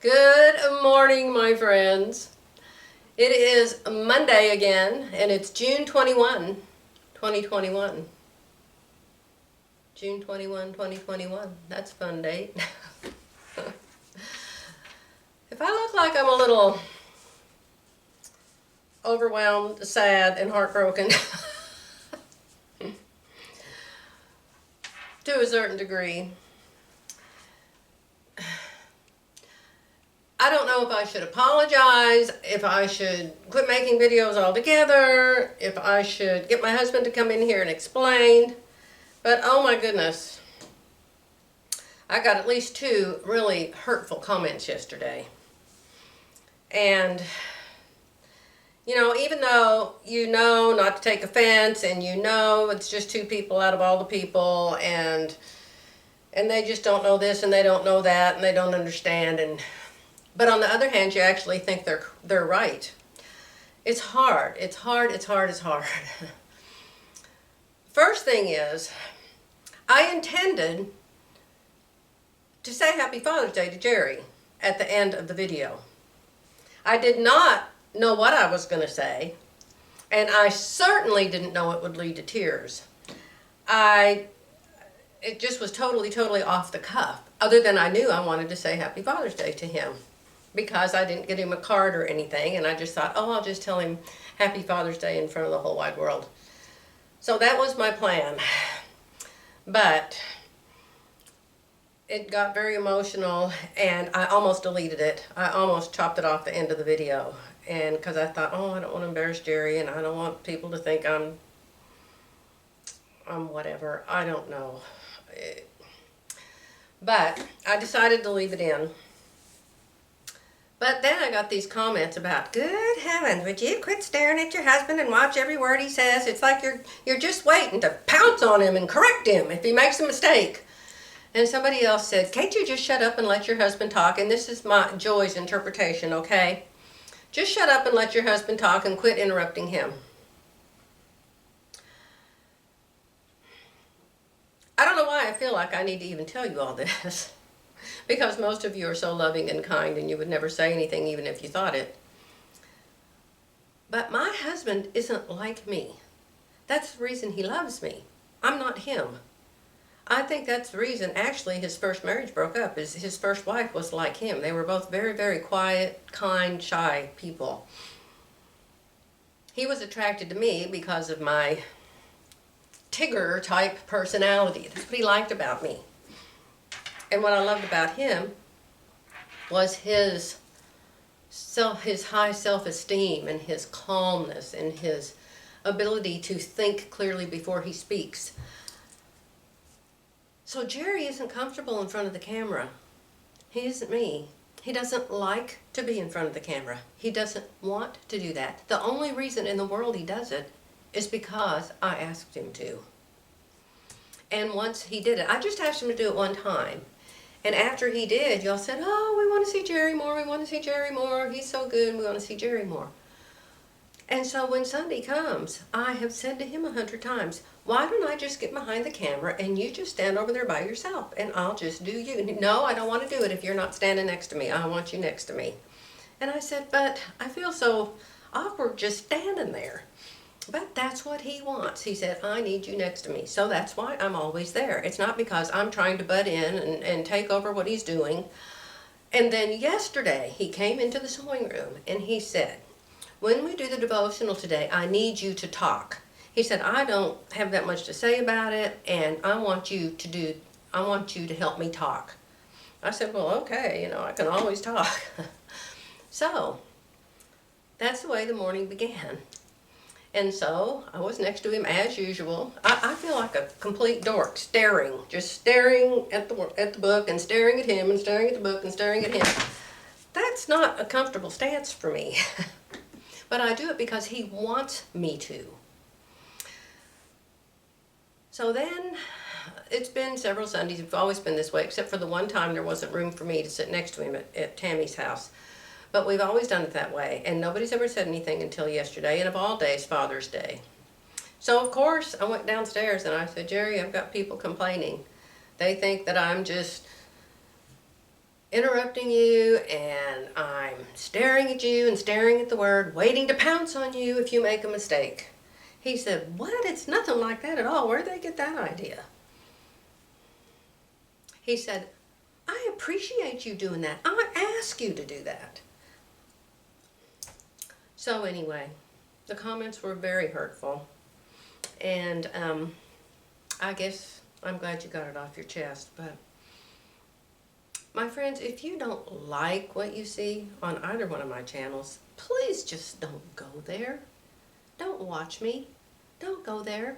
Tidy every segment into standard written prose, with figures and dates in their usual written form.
Good morning, my friends. It is Monday again, and it's June 21, 2021. June 21, 2021. That's a fun date. If I look like I'm a little overwhelmed, sad, and heartbroken, to a certain degree, I don't know if I should apologize, if I should quit making videos altogether, if I should get my husband to come in here and explain. But oh my goodness, I got at least 2 really hurtful comments yesterday. And, even though you know not to take offense and you know it's just 2 people out of all the people and they just don't know this and they don't know that and they don't understand, but on the other hand, you actually think they're right. It's hard. It's hard. First thing is, I intended to say Happy Father's Day to Jerry at the end of the video. I did not know what I was going to say, and I certainly didn't know it would lead to tears. It just was totally off the cuff, other than I knew I wanted to say Happy Father's Day to him, because I didn't get him a card or anything, and I just thought, I'll just tell him Happy Father's Day in front of the whole wide world. So that was my plan. But it got very emotional, and I almost deleted it. I almost chopped it off the end of the video, and because I thought, I don't want to embarrass Jerry, and I don't want people to think I'm whatever. I don't know. But I decided to leave it in. But then I got these comments about, good heavens, would you quit staring at your husband and watch every word he says? It's like you're just waiting to pounce on him and correct him if he makes a mistake. And somebody else said, can't you just shut up and let your husband talk? And this is my Joy's interpretation, okay? Just shut up and let your husband talk and quit interrupting him. I don't know why I feel like I need to even tell you all this. Because most of you are so loving and kind and you would never say anything even if you thought it. But my husband isn't like me. That's the reason he loves me. I'm not him. I think that's the reason actually his first marriage broke up, is his first wife was like him. They were both very quiet, kind, shy people. He was attracted to me because of my Tigger type personality. That's what he liked about me. And what I loved about him was his high self-esteem and his calmness and his ability to think clearly before he speaks. So Jerry isn't comfortable in front of the camera. He isn't me. He doesn't like to be in front of the camera. He doesn't want to do that. The only reason in the world he does it is because I asked him to. And once he did it, I just asked him to do it one time. And after he did, y'all said, oh, we want to see Jerry more, we want to see Jerry more, he's so good, we want to see Jerry more. And so when Sunday comes, I have said to him 100 times, why don't I just get behind the camera and you just stand over there by yourself and I'll just do you. No, I don't want to do it if you're not standing next to me. I want you next to me. And I said, but I feel so awkward just standing there. But that's what he wants. He said, I need you next to me. So that's why I'm always there. It's not because I'm trying to butt in and take over what he's doing. And then yesterday, he came into the sewing room and he said, when we do the devotional today, I need you to talk. He said, I don't have that much to say about it, and I want you to help me talk. I said, well, okay, I can always talk. So that's the way the morning began. And so I was next to him as usual. I feel like a complete dork, just staring at the book and staring at him and staring at the book and staring at him. That's not a comfortable stance for me. But I do it because he wants me to. So then, it's been several Sundays. It's always been this way, except for the one time there wasn't room for me to sit next to him at Tammy's house. But we've always done it that way, and nobody's ever said anything until yesterday, and of all days, Father's Day. So, of course, I went downstairs and I said, Jerry, I've got people complaining. They think that I'm just interrupting you, and I'm staring at you and staring at the Word, waiting to pounce on you if you make a mistake. He said, what? It's nothing like that at all. Where'd they get that idea? He said, I appreciate you doing that. I ask you to do that. So anyway, the comments were very hurtful. And I guess I'm glad you got it off your chest. But my friends, if you don't like what you see on either one of my channels, please just don't go there. Don't watch me. Don't go there.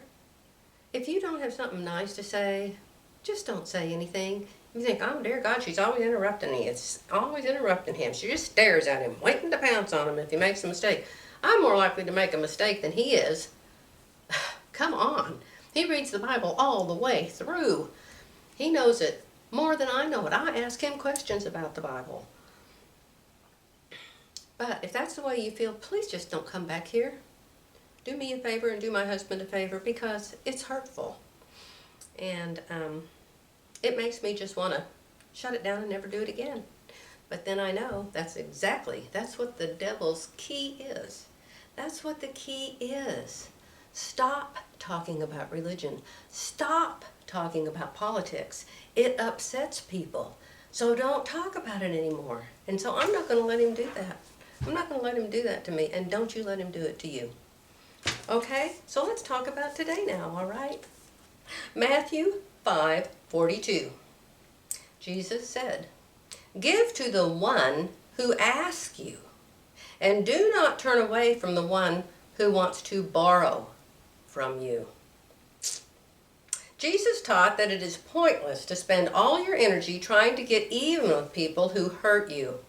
If you don't have something nice to say, just don't say anything. You think, oh dear God, she's always interrupting me. It's always interrupting him. She just stares at him, waiting to pounce on him if he makes a mistake. I'm more likely to make a mistake than he is. Come on. He reads the Bible all the way through. He knows it more than I know it. I ask him questions about the Bible. But if that's the way you feel, please just don't come back here. Do me a favor and do my husband a favor, because it's hurtful. And it makes me just want to shut it down and never do it again. But then I know that's what the devil's key is. That's what the key is. Stop talking about religion. Stop talking about politics. It upsets people. So don't talk about it anymore. And so I'm not going to let him do that. I'm not going to let him do that to me, and don't you let him do it to you. Okay, so let's talk about today now, all right? Matthew 5:42. Jesus said, give to the one who asks you, and do not turn away from the one who wants to borrow from you. Jesus taught that it is pointless to spend all your energy trying to get even with people who hurt you.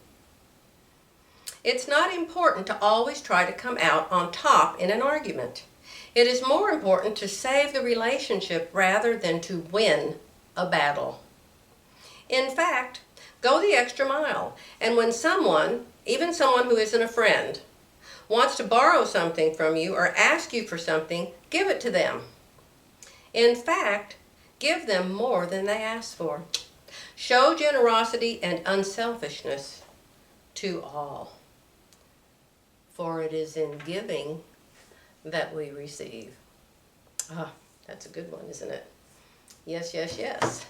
It's not important to always try to come out on top in an argument. It is more important to save the relationship rather than to win a battle. In fact, go the extra mile, and when someone, even someone who isn't a friend, wants to borrow something from you or ask you for something, give it to them. In fact, give them more than they ask for. Show generosity and unselfishness to all. For it is in giving that we receive. Ah, that's a good one, isn't it? Yes, yes, yes.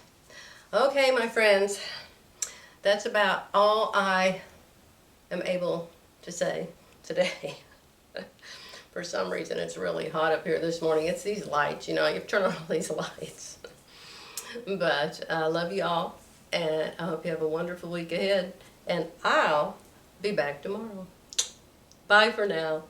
Okay, my friends, that's about all I am able to say today. For some reason, it's really hot up here this morning. It's these lights, you know, you have to turn on all these lights. But I love you all, and I hope you have a wonderful week ahead, and I'll be back tomorrow. Bye for now.